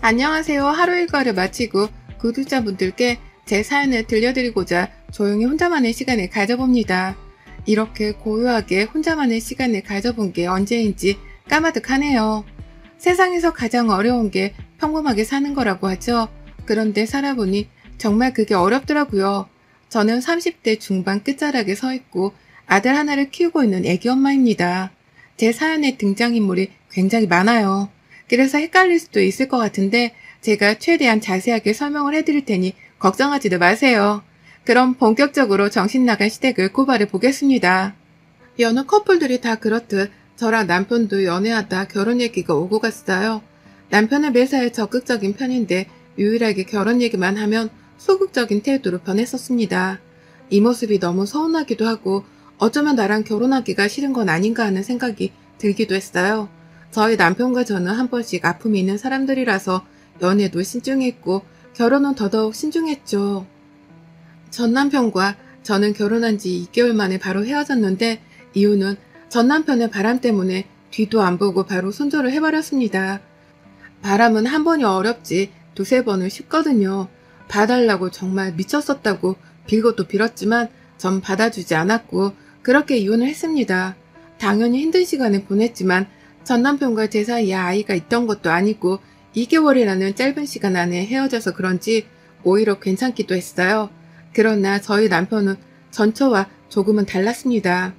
안녕하세요. 하루 일과를 마치고 구독자분들께 제 사연을 들려드리고자 조용히 혼자만의 시간을 가져봅니다. 이렇게 고요하게 혼자만의 시간을 가져본 게 언제인지 까마득하네요. 세상에서 가장 어려운 게 평범하게 사는 거라고 하죠. 그런데 살아보니 정말 그게 어렵더라고요. 저는 30대 중반 끝자락에 서 있고 아들 하나를 키우고 있는 애기 엄마입니다. 제 사연의 등장인물이 굉장히 많아요. 그래서 헷갈릴 수도 있을 것 같은데 제가 최대한 자세하게 설명을 해드릴 테니 걱정하지도 마세요. 그럼 본격적으로 정신나간 시댁을 고발해 보겠습니다. 여느 커플들이 다 그렇듯 저랑 남편도 연애하다 결혼 얘기가 오고 갔어요. 남편은 매사에 적극적인 편인데 유일하게 결혼 얘기만 하면 소극적인 태도로 변했었습니다. 이 모습이 너무 서운하기도 하고 어쩌면 나랑 결혼하기가 싫은 건 아닌가 하는 생각이 들기도 했어요. 저희 남편과 저는 한 번씩 아픔이 있는 사람들이라서 연애도 신중했고 결혼은 더더욱 신중했죠. 전 남편과 저는 결혼한 지 2개월 만에 바로 헤어졌는데 이유는 전 남편의 바람 때문에 뒤도 안 보고 바로 손절을 해버렸습니다. 바람은 한 번이 어렵지 두세 번은 쉽거든요. 봐달라고 정말 미쳤었다고 빌고도 빌었지만 전 받아주지 않았고 그렇게 이혼을 했습니다. 당연히 힘든 시간을 보냈지만 전 남편과 제 사이에 아이가 있던 것도 아니고 2개월이라는 짧은 시간 안에 헤어져서 그런지 오히려 괜찮기도 했어요. 그러나 저희 남편은 전처와 조금은 달랐습니다.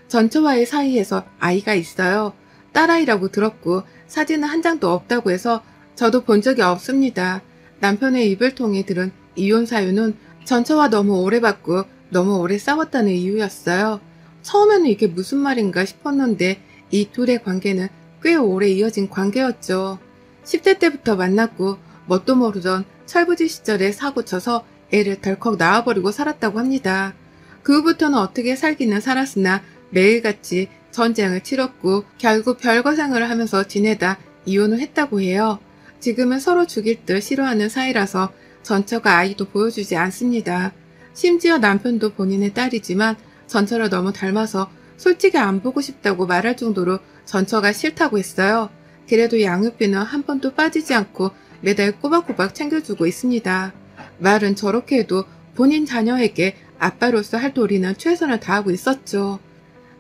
전처와의 사이에서 아이가 있어요. 딸아이라고 들었고 사진은 한 장도 없다고 해서 저도 본 적이 없습니다. 남편의 입을 통해 들은 이혼 사유는 전처와 너무 오래 봤고 너무 오래 싸웠다는 이유였어요. 처음에는 이게 무슨 말인가 싶었는데 이 둘의 관계는 꽤 오래 이어진 관계였죠. 10대 때부터 만났고 뭣도 모르던 철부지 시절에 사고 쳐서 애를 덜컥 낳아버리고 살았다고 합니다. 그 후부터는 어떻게 살기는 살았으나 매일같이 전쟁을 치렀고 결국 별거생활을 하면서 지내다 이혼을 했다고 해요. 지금은 서로 죽일 듯 싫어하는 사이라서 전처가 아이도 보여주지 않습니다. 심지어 남편도 본인의 딸이지만 전처를 너무 닮아서 솔직히 안 보고 싶다고 말할 정도로 전처가 싫다고 했어요. 그래도 양육비는 한 번도 빠지지 않고 매달 꼬박꼬박 챙겨주고 있습니다. 말은 저렇게 해도 본인 자녀에게 아빠로서 할 도리는 최선을 다하고 있었죠.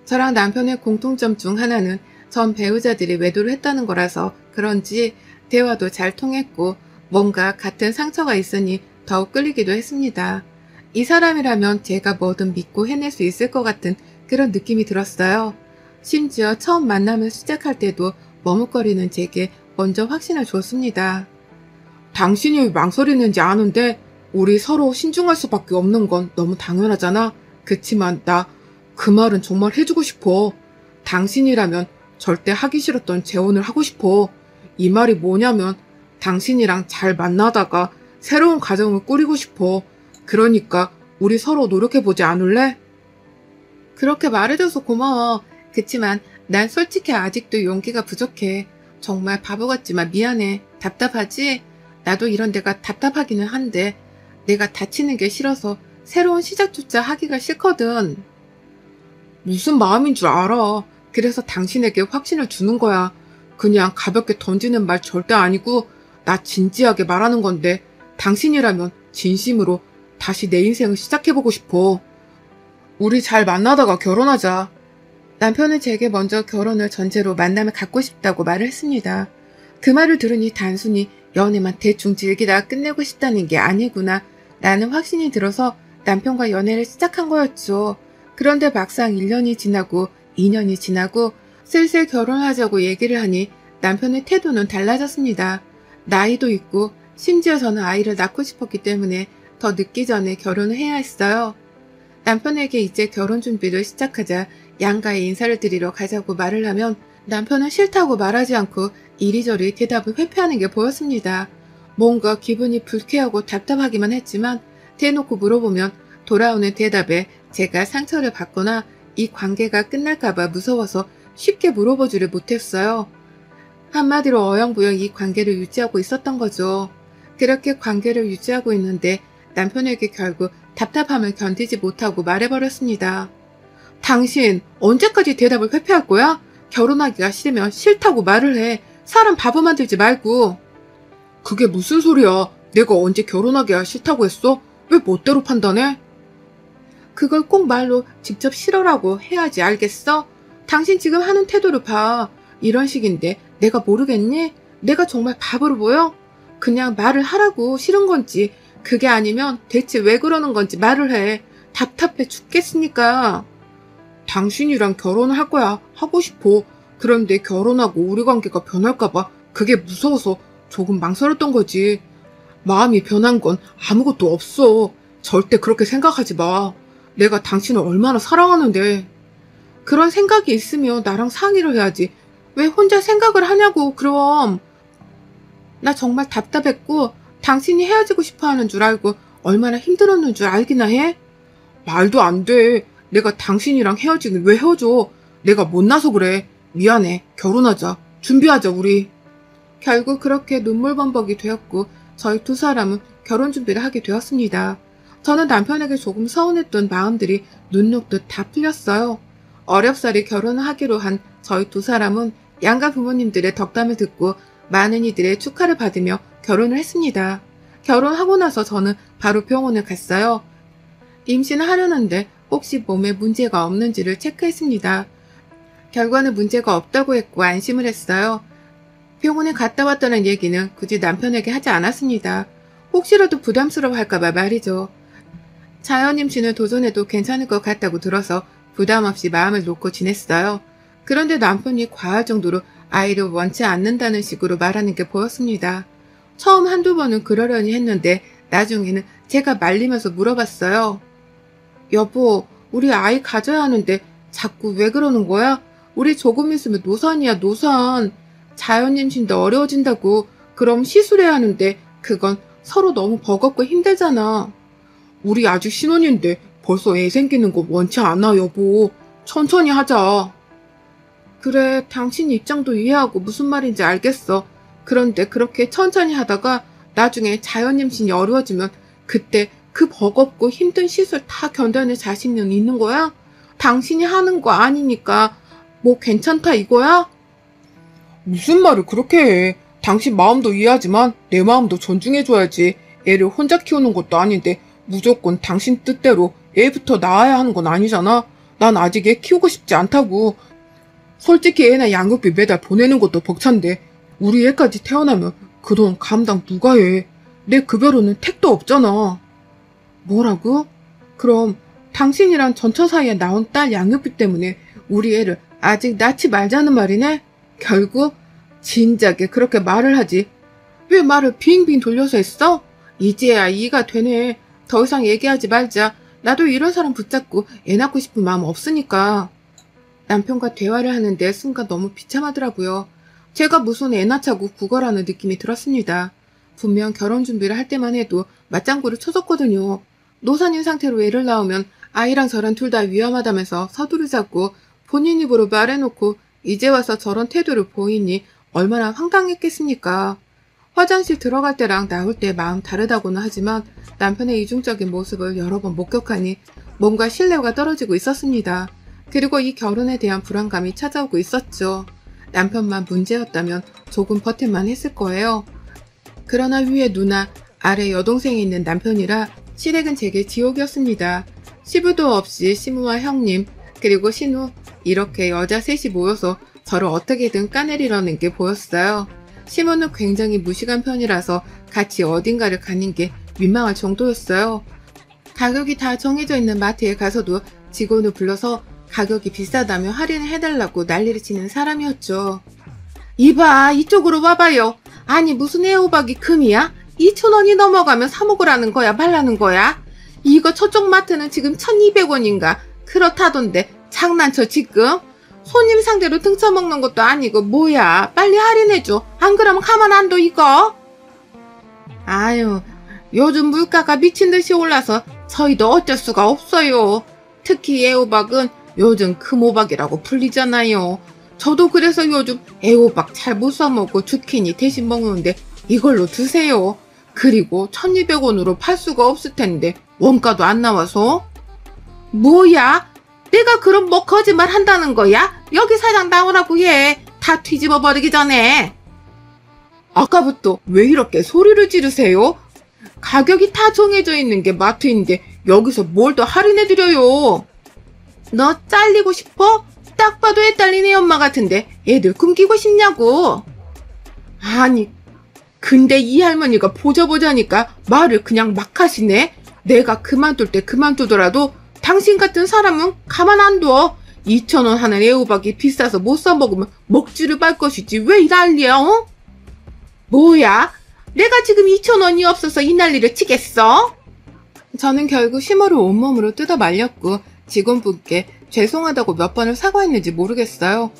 저랑 남편의 공통점 중 하나는 전 배우자들이 외도를 했다는 거라서 그런지 대화도 잘 통했고 뭔가 같은 상처가 있으니 더욱 끌리기도 했습니다. 이 사람이라면 제가 뭐든 믿고 해낼 수 있을 것 같은 그런 느낌이 들었어요. 심지어 처음 만남을 시작할 때도 머뭇거리는 제게 먼저 확신을 줬습니다. 당신이 망설이는지 아는데 우리 서로 신중할 수밖에 없는 건 너무 당연하잖아. 그치만 나 그 말은 정말 해주고 싶어. 당신이라면 절대 하기 싫었던 재혼을 하고 싶어. 이 말이 뭐냐면 당신이랑 잘 만나다가 새로운 가정을 꾸리고 싶어. 그러니까 우리 서로 노력해보지 않을래? 그렇게 말해줘서 고마워. 그치만 난 솔직히 아직도 용기가 부족해. 정말 바보 같지만 미안해. 답답하지? 나도 이런 데가 답답하기는 한데 내가 다치는 게 싫어서 새로운 시작조차 하기가 싫거든. 무슨 마음인 줄 알아. 그래서 당신에게 확신을 주는 거야. 그냥 가볍게 던지는 말 절대 아니고 나 진지하게 말하는 건데 당신이라면 진심으로 다시 내 인생을 시작해보고 싶어. 우리 잘 만나다가 결혼하자. 남편은 제게 먼저 결혼을 전제로 만남을 갖고 싶다고 말을 했습니다. 그 말을 들으니 단순히 연애만 대충 즐기다 끝내고 싶다는 게 아니구나 라는 확신이 들어서 남편과 연애를 시작한 거였죠. 그런데 막상 1년이 지나고 2년이 지나고 슬슬 결혼하자고 얘기를 하니 남편의 태도는 달라졌습니다. 나이도 있고 심지어 저는 아이를 낳고 싶었기 때문에 더 늦기 전에 결혼을 해야 했어요. 남편에게 이제 결혼 준비를 시작하자 양가에 인사를 드리러 가자고 말을 하면 남편은 싫다고 말하지 않고 이리저리 대답을 회피하는 게 보였습니다. 뭔가 기분이 불쾌하고 답답하기만 했지만 대놓고 물어보면 돌아오는 대답에 제가 상처를 받거나 이 관계가 끝날까봐 무서워서 쉽게 물어보지를 못했어요. 한마디로 어영부영 이 관계를 유지하고 있었던 거죠. 그렇게 관계를 유지하고 있는데 남편에게 결국 답답함을 견디지 못하고 말해버렸습니다. 당신 언제까지 대답을 회피할 거야? 결혼하기가 싫으면 싫다고 말을 해. 사람 바보 만들지 말고. 그게 무슨 소리야? 내가 언제 결혼하기야 싫다고 했어? 왜 멋대로 판단해? 그걸 꼭 말로 직접 싫어라고 해야지 알겠어? 당신 지금 하는 태도를 봐. 이런 식인데 내가 모르겠니? 내가 정말 바보로 보여? 그냥 말을 하라고 싫은 건지 그게 아니면 대체 왜 그러는 건지 말을 해. 답답해 죽겠으니까. 당신이랑 결혼을 할 거야. 하고 싶어. 그런데 결혼하고 우리 관계가 변할까봐 그게 무서워서 조금 망설였던 거지. 마음이 변한 건 아무것도 없어. 절대 그렇게 생각하지 마. 내가 당신을 얼마나 사랑하는데. 그런 생각이 있으면 나랑 상의를 해야지. 왜 혼자 생각을 하냐고 그럼. 나 정말 답답했고 당신이 헤어지고 싶어하는 줄 알고 얼마나 힘들었는 줄 알기나 해? 말도 안 돼. 내가 당신이랑 헤어지긴 왜 헤어져. 내가 못나서 그래. 미안해. 결혼하자. 준비하자 우리. 결국 그렇게 눈물범벅이 되었고 저희 두 사람은 결혼 준비를 하게 되었습니다. 저는 남편에게 조금 서운했던 마음들이 눈 녹듯 다 풀렸어요. 어렵사리 결혼을 하기로 한 저희 두 사람은 양가 부모님들의 덕담을 듣고 많은 이들의 축하를 받으며 결혼을 했습니다. 결혼하고 나서 저는 바로 병원을 갔어요. 임신을 하려는데 혹시 몸에 문제가 없는지를 체크했습니다. 결과는 문제가 없다고 했고 안심을 했어요. 병원에 갔다 왔다는 얘기는 굳이 남편에게 하지 않았습니다. 혹시라도 부담스러워할까봐 말이죠. 자연 임신을 도전해도 괜찮을 것 같다고 들어서 부담 없이 마음을 놓고 지냈어요. 그런데 남편이 과할 정도로 아이를 원치 않는다는 식으로 말하는 게 보였습니다. 처음 한두 번은 그러려니 했는데 나중에는 제가 말리면서 물어봤어요. 여보, 우리 아이 가져야 하는데 자꾸 왜 그러는 거야? 우리 조금 있으면 노산이야, 노산. 자연 임신도 어려워진다고. 그럼 시술해야 하는데 그건 서로 너무 버겁고 힘들잖아. 우리 아직 신혼인데 벌써 애 생기는 거 원치 않아, 여보. 천천히 하자. 그래, 당신 입장도 이해하고 무슨 말인지 알겠어. 그런데 그렇게 천천히 하다가 나중에 자연 임신이 어려워지면 그때 그 버겁고 힘든 시술 다 견뎌낼 자신은 있는 거야? 당신이 하는 거 아니니까 뭐 괜찮다 이거야? 무슨 말을 그렇게 해. 당신 마음도 이해하지만 내 마음도 존중해줘야지. 애를 혼자 키우는 것도 아닌데 무조건 당신 뜻대로 애부터 낳아야 하는 건 아니잖아. 난 아직 애 키우고 싶지 않다고. 솔직히 애나 양육비 매달 보내는 것도 벅찬데 우리 애까지 태어나면 그 돈 감당 누가 해. 내 급여로는 택도 없잖아. 뭐라고? 그럼 당신이랑 전처 사이에 나온 딸 양육비 때문에 우리 애를 아직 낳지 말자는 말이네? 결국 진작에 그렇게 말을 하지. 왜 말을 빙빙 돌려서 했어? 이제야 이해가 되네. 더 이상 얘기하지 말자. 나도 이런 사람 붙잡고 애 낳고 싶은 마음 없으니까. 남편과 대화를 하는데 순간 너무 비참하더라고요. 제가 무슨 애 낳자고 구걸하는 느낌이 들었습니다. 분명 결혼 준비를 할 때만 해도 맞장구를 쳐줬거든요. 노산인 상태로 애를 낳으면 아이랑 저랑 둘 다 위험하다면서 서두르자고 본인 입으로 말해놓고 이제 와서 저런 태도를 보이니 얼마나 황당했겠습니까. 화장실 들어갈 때랑 나올 때 마음 다르다고는 하지만 남편의 이중적인 모습을 여러 번 목격하니 뭔가 신뢰가 떨어지고 있었습니다. 그리고 이 결혼에 대한 불안감이 찾아오고 있었죠. 남편만 문제였다면 조금 버틸만 했을 거예요. 그러나 위에 누나, 아래 여동생이 있는 남편이라 시댁은 제게 지옥이었습니다. 시부도 없이 시무와 형님, 그리고 신우, 이렇게 여자 셋이 모여서 저를 어떻게든 까내리려는 게 보였어요. 시무는 굉장히 무식한 편이라서 같이 어딘가를 가는 게 민망할 정도였어요. 가격이 다 정해져 있는 마트에 가서도 직원을 불러서 가격이 비싸다며 할인을 해달라고 난리를 치는 사람이었죠. 이봐, 이쪽으로 와봐요. 아니 무슨 애호박이 금이야? 2,000원이 넘어가면 사 먹으라는 거야, 말라는 거야? 이거 저쪽 마트는 지금 1,200원인가 그렇다던데 장난쳐 지금? 손님 상대로 등쳐먹는 것도 아니고 뭐야. 빨리 할인해줘. 안 그러면 가만 안 둬 이거. 아유, 요즘 물가가 미친듯이 올라서 저희도 어쩔 수가 없어요. 특히 애호박은 요즘 금호박이라고 불리잖아요. 저도 그래서 요즘 애호박 잘 못 사먹고 주키니 대신 먹는데 이걸로 드세요. 그리고 1,200원으로 팔 수가 없을 텐데 원가도 안 나와서. 뭐야? 내가 그럼 뭐 거짓말 한다는 거야? 여기 사장 나오라고 해. 다 뒤집어 버리기 전에. 아까부터 왜 이렇게 소리를 지르세요? 가격이 다 정해져 있는 게 마트인데 여기서 뭘 더 할인해드려요? 너 잘리고 싶어? 딱 봐도 애 딸린 애 엄마 같은데 애들 굶기고 싶냐고. 아니, 근데 이 할머니가 보자보자니까 말을 그냥 막 하시네. 내가 그만둘 때 그만두더라도 당신 같은 사람은 가만 안 둬. 2,000원 하는 애호박이 비싸서 못 사 먹으면 먹지를 말 것이지 왜 이 난리야, 어? 뭐야? 내가 지금 2,000원이 없어서 이 난리를 치겠어? 저는 결국 심호를 온몸으로 뜯어 말렸고 직원분께 죄송하다고 몇 번을 사과했는지 모르겠어요.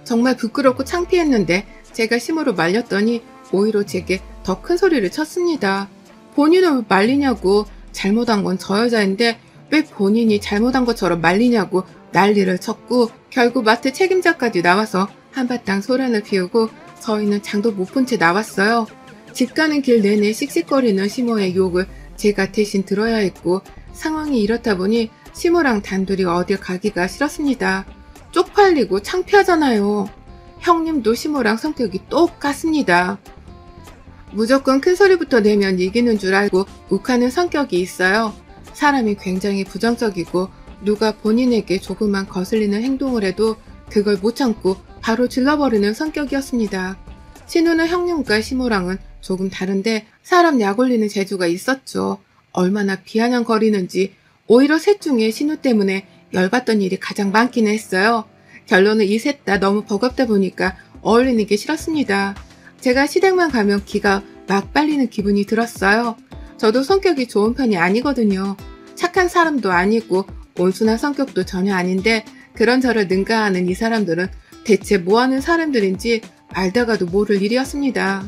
정말 부끄럽고 창피했는데 제가 심호를 말렸더니 오히려 제게 더 큰 소리를 쳤습니다. 본인은 왜 말리냐고. 잘못한 건 저 여자인데 왜 본인이 잘못한 것처럼 말리냐고 난리를 쳤고 결국 마트 책임자까지 나와서 한바탕 소란을 피우고 저희는 장도 못 본 채 나왔어요. 집 가는 길 내내 씩씩거리는 심호의 욕을 제가 대신 들어야 했고 상황이 이렇다 보니 심호랑 단둘이 어딜 가기가 싫었습니다. 쪽팔리고 창피하잖아요. 형님도 심호랑 성격이 똑같습니다. 무조건 큰 소리부터 내면 이기는 줄 알고 욱하는 성격이 있어요. 사람이 굉장히 부정적이고 누가 본인에게 조금만 거슬리는 행동을 해도 그걸 못 참고 바로 질러버리는 성격이었습니다. 신우는 형님과 심호랑은 조금 다른데 사람 약올리는 재주가 있었죠. 얼마나 비아냥거리는지 오히려 셋 중에 신우 때문에 열받던 일이 가장 많기는 했어요. 결론은 이 셋 다 너무 버겁다 보니까 어울리는 게 싫었습니다. 제가 시댁만 가면 기가 막 빨리는 기분이 들었어요. 저도 성격이 좋은 편이 아니거든요. 착한 사람도 아니고 온순한 성격도 전혀 아닌데 그런 저를 능가하는 이 사람들은 대체 뭐하는 사람들인지 알다가도 모를 일이었습니다.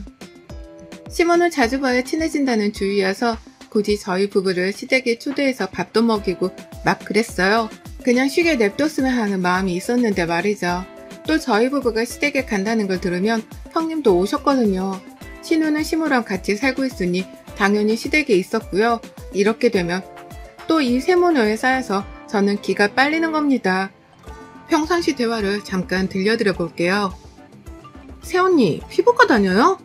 시몬을 자주 봐야 친해진다는 주의여서 굳이 저희 부부를 시댁에 초대해서 밥도 먹이고 막 그랬어요. 그냥 쉬게 냅뒀으면 하는 마음이 있었는데 말이죠. 또 저희 부부가 시댁에 간다는 걸 들으면 형님도 오셨거든요. 신우는 시모랑 같이 살고 있으니 당연히 시댁에 있었고요. 이렇게 되면 또 이 세모녀에 쌓여서 저는 기가 빨리는 겁니다. 평상시 대화를 잠깐 들려드려 볼게요. 새언니, 피부과 다녀요?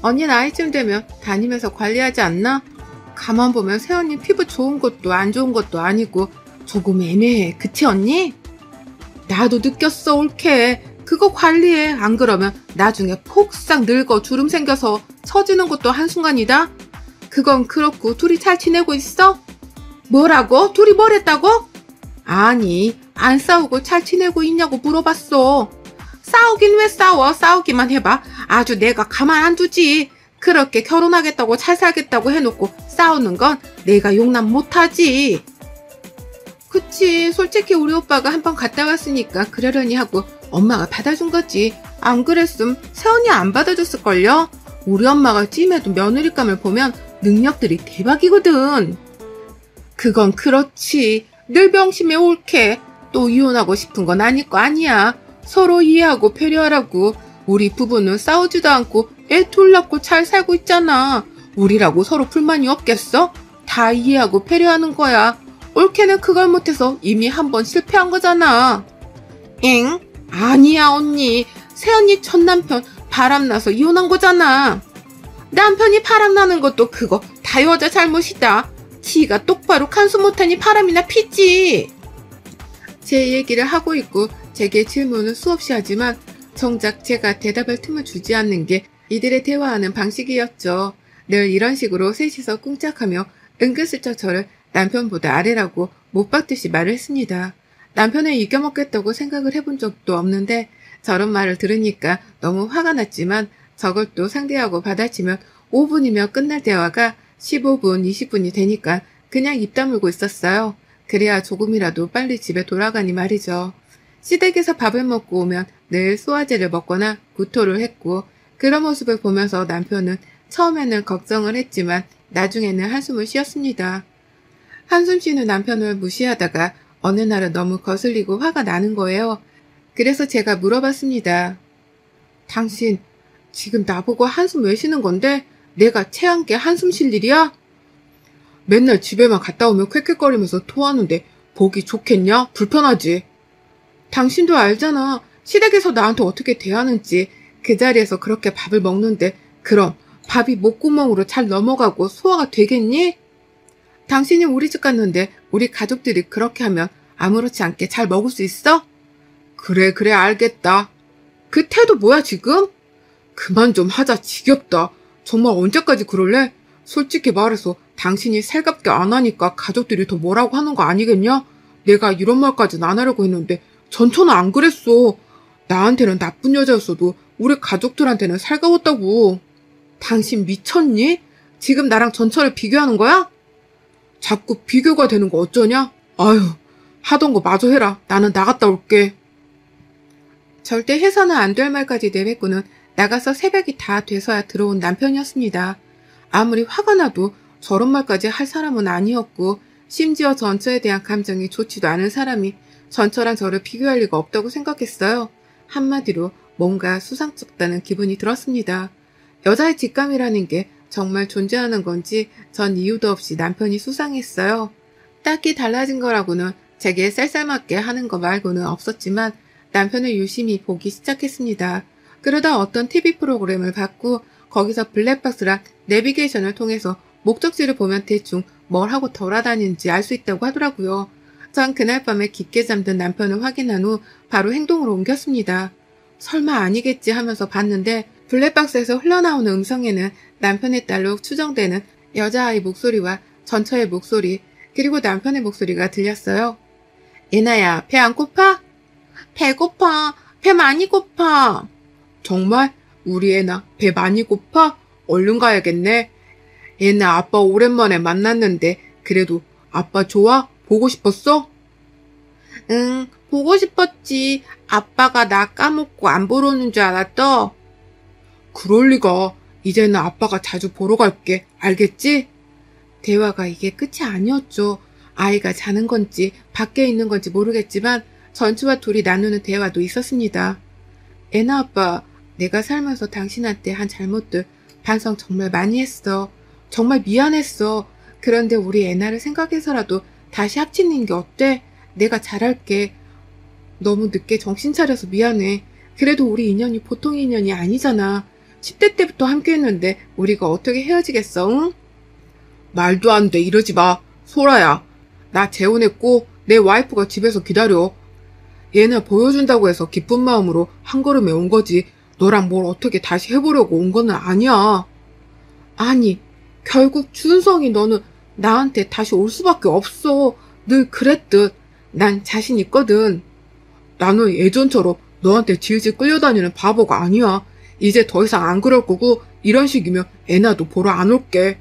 언니 나이쯤 되면 다니면서 관리하지 않나? 가만 보면 새언니 피부 좋은 것도 안 좋은 것도 아니고 조금 애매해. 그치 언니? 나도 느꼈어 옳게. 그거 관리해. 안 그러면 나중에 폭삭 늙어 주름 생겨서 처지는 것도 한순간이다. 그건 그렇고 둘이 잘 지내고 있어? 뭐라고? 둘이 뭘 했다고? 아니, 안 싸우고 잘 지내고 있냐고 물어봤어. 싸우긴 왜 싸워? 싸우기만 해봐. 아주 내가 가만 안 두지. 그렇게 결혼하겠다고 잘 살겠다고 해놓고 싸우는 건 내가 용납 못하지. 그치, 솔직히 우리 오빠가 한 번 갔다 왔으니까 그러려니 하고 엄마가 받아준 거지. 안 그랬음 새언니 안 받아줬을걸요? 우리 엄마가 찜해도 며느리감을 보면 능력들이 대박이거든. 그건 그렇지. 늘 병심에 옳게. 또 이혼하고 싶은 건 아닐 거 아니야. 서로 이해하고 배려하라고. 우리 부부는 싸우지도 않고 애 둘 낳고 잘 살고 있잖아. 우리라고 서로 불만이 없겠어? 다 이해하고 배려하는 거야. 옳게는 그걸 못해서 이미 한 번 실패한 거잖아. 엥? 아니야 언니. 새언니 첫 남편 바람나서 이혼한 거잖아. 남편이 바람나는 것도 그거 다 여자 잘못이다. 지가 똑바로 간수 못하니 바람이나 피지. 제 얘기를 하고 있고 제게 질문을 수없이 하지만 정작 제가 대답할 틈을 주지 않는 게 이들의 대화하는 방식이었죠. 늘 이런 식으로 셋이서 꿍짝하며 은근슬쩍 저를 남편보다 아래라고 못 박듯이 말을 했습니다. 남편을 이겨먹겠다고 생각을 해본 적도 없는데 저런 말을 들으니까 너무 화가 났지만 저걸 또 상대하고 받아치면 5분이면 끝날 대화가 15분, 20분이 되니까 그냥 입 다물고 있었어요. 그래야 조금이라도 빨리 집에 돌아가니 말이죠. 시댁에서 밥을 먹고 오면 늘 소화제를 먹거나 구토를 했고 그런 모습을 보면서 남편은 처음에는 걱정을 했지만 나중에는 한숨을 쉬었습니다. 한숨 쉬는 남편을 무시하다가 어느 날은 너무 거슬리고 화가 나는 거예요. 그래서 제가 물어봤습니다. 당신 지금 나보고 한숨 왜 쉬는 건데 내가 체한 게 한숨 쉴 일이야? 맨날 집에만 갔다 오면 쾌쾌거리면서 토하는데 보기 좋겠냐? 불편하지? 당신도 알잖아. 시댁에서 나한테 어떻게 대하는지. 그 자리에서 그렇게 밥을 먹는데 그럼 밥이 목구멍으로 잘 넘어가고 소화가 되겠니? 당신이 우리 집 갔는데 우리 가족들이 그렇게 하면 아무렇지 않게 잘 먹을 수 있어? 그래 알겠다. 그 태도 뭐야 지금? 그만 좀 하자 지겹다. 정말 언제까지 그럴래? 솔직히 말해서 당신이 살갑게 안 하니까 가족들이 더 뭐라고 하는 거 아니겠냐? 내가 이런 말까지는 안 하려고 했는데 전처는 안 그랬어. 나한테는 나쁜 여자였어도 우리 가족들한테는 살가웠다고. 당신 미쳤니? 지금 나랑 전처를 비교하는 거야? 자꾸 비교가 되는 거 어쩌냐? 아유, 하던 거 마저 해라. 나는 나갔다 올게. 절대 해서는 안 될 말까지 내뱉고는 나가서 새벽이 다 돼서야 들어온 남편이었습니다. 아무리 화가 나도 저런 말까지 할 사람은 아니었고 심지어 전처에 대한 감정이 좋지도 않은 사람이 전처랑 저를 비교할 리가 없다고 생각했어요. 한마디로 뭔가 수상쩍다는 기분이 들었습니다. 여자의 직감이라는 게 정말 존재하는 건지 전 이유도 없이 남편이 수상했어요. 딱히 달라진 거라고는 제게 쌀쌀맞게 하는 거 말고는 없었지만 남편을 유심히 보기 시작했습니다. 그러다 어떤 TV 프로그램을 봤고 거기서 블랙박스랑 내비게이션을 통해서 목적지를 보면 대충 뭘 하고 돌아다니는지 알 수 있다고 하더라고요. 전 그날 밤에 깊게 잠든 남편을 확인한 후 바로 행동으로 옮겼습니다. 설마 아니겠지 하면서 봤는데 블랙박스에서 흘러나오는 음성에는 남편의 딸로 추정되는 여자아이 목소리와 전처의 목소리 그리고 남편의 목소리가 들렸어요. 예나야, 배 안 고파? 배고파. 배 많이 고파. 정말? 우리 애나 배 많이 고파? 얼른 가야겠네. 애나 아빠 오랜만에 만났는데 그래도 아빠 좋아? 보고 싶었어? 응, 보고 싶었지. 아빠가 나 까먹고 안 보러 오는 줄 알았어. 그럴 리가. 이제는 아빠가 자주 보러 갈게. 알겠지? 대화가 이게 끝이 아니었죠. 아이가 자는 건지 밖에 있는 건지 모르겠지만 전처와 둘이 나누는 대화도 있었습니다. 애나 아빠, 내가 살면서 당신한테 한 잘못들 반성 정말 많이 했어. 정말 미안했어. 그런데 우리 애나를 생각해서라도 다시 합치는 게 어때? 내가 잘할게. 너무 늦게 정신 차려서 미안해. 그래도 우리 인연이 보통 인연이 아니잖아. 10대 때부터 함께 했는데 우리가 어떻게 헤어지겠어, 응? 말도 안 돼. 이러지 마. 소라야. 나 재혼했고 내 와이프가 집에서 기다려. 얘네 보여준다고 해서 기쁜 마음으로 한 걸음에 온 거지. 너랑 뭘 어떻게 다시 해보려고 온 거는 아니야. 아니, 결국 준성이 너는 나한테 다시 올 수밖에 없어. 늘 그랬듯. 난 자신 있거든. 나는 예전처럼 너한테 질질 끌려다니는 바보가 아니야. 이제 더 이상 안 그럴 거고 이런 식이면 애나도 보러 안 올게.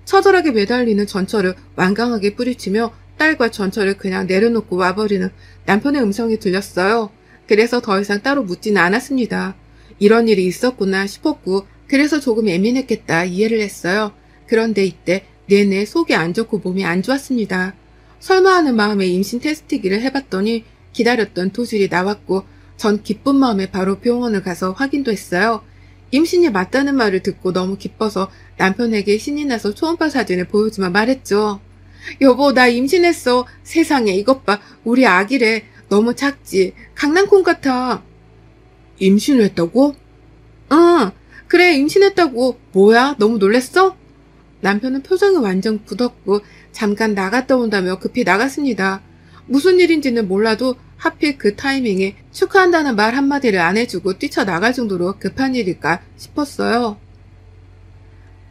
처절하게 매달리는 전처를 완강하게 뿌리치며 딸과 전처를 그냥 내려놓고 와버리는 남편의 음성이 들렸어요. 그래서 더 이상 따로 묻지는 않았습니다. 이런 일이 있었구나 싶었고 그래서 조금 예민했겠다 이해를 했어요. 그런데 이때 내내 속이 안 좋고 몸이 안 좋았습니다. 설마 하는 마음에 임신 테스트기를 해봤더니 기다렸던 도질이 나왔고 전 기쁜 마음에 바로 병원을 가서 확인도 했어요. 임신이 맞다는 말을 듣고 너무 기뻐서 남편에게 신이 나서 초음파 사진을 보여주며 말했죠. 여보, 나 임신했어. 세상에 이것 봐. 우리 아기래. 너무 작지. 강낭콩 같아. 임신을 했다고? 응. 그래, 임신했다고. 뭐야? 너무 놀랬어? 남편은 표정이 완전 굳었고 잠깐 나갔다 온다며 급히 나갔습니다. 무슨 일인지는 몰라도 하필 그 타이밍에 축하한다는 말 한마디를 안 해주고 뛰쳐나갈 정도로 급한 일일까 싶었어요.